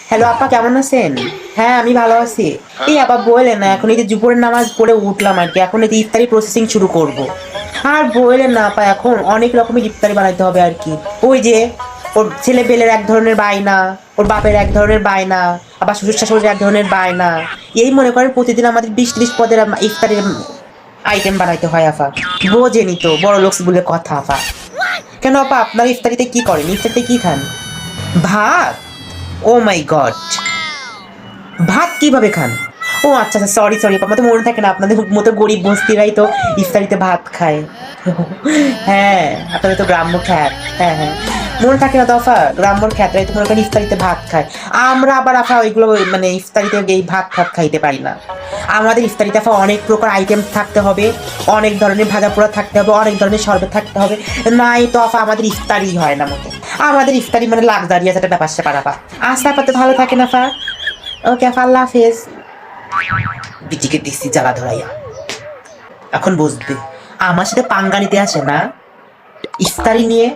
Hello আপা, কেমন আছেন? হ্যাঁ, আমি ভালো আছি। এই আপা বললেন না, এখন এই যে দুপুরের নামাজ পড়ে উঠলাম আর কি, এখন এই যে ইফতারি প্রসেসিং শুরু করব। আর বললেন না আপা, এখন অনেক রকমের ইফতারি বানাইতে হবে আর কি। ওই যে ওর ছেলে পেলের এক ধরনের বায়না, ওর বাপের এক ধরনের বায়না, আবার শ্বশুর শাশুড়ির এক ধরনের বায়না। এই মনে করেন প্রতিদিন আমাদের 20-30 পদের ইফতারির আইটেম বানাইতে হয় আফা। বোঝেনি তো, বড় লোকস বলে কথা আফা। কেন আপা, আপনার ইফতারিতে কি করেন? ইফতারিতে কি খান? ভাত? ও মাই গড! ভাত কিভাবে খান? ও আচ্ছা আচ্ছা, সরি সরি, আমার তো মনে থাকে না, আপনাদের মতো গরিব বস্তিরাই তো ইফতারিতে ভাত খায়। হ্যাঁ, আপনাদের তো গ্রাম্য খ্যাত। হ্যাঁ হ্যাঁ, মনে থাকে না তো আফা, গ্রাম্যর খ্যাতরাই তো মনে করেন ইফতারিতে ভাত খায়। আমরা আবার আফা ওইগুলো মানে ইফতারিতে এই ভাত ভাত খাইতে পারি না। আমাদের ইফতারিতে আফা অনেক প্রকার আইটেম থাকতে হবে, অনেক ধরনের ভাজা পোড়া থাকতে হবে, অনেক ধরনের শরবত থাকতে হবে। নাই তো আফা আমাদের ইফতারি হয় না মতো। আমাদের ইফতারি মানে লাক্সারিয়াস একটা ব্যাপার স্যাপার আফা। আচ্ছা আপা, তো ভালো থাকেন আফা। ওকে আফা, আল্লাহ হাফেজ। বিটিকে দিচ্ছি জ্বালা ধরাইয়া, এখন বুঝবে আমার সাথে পাঙ্গা নিতে আসে না ইফতারি নিয়ে।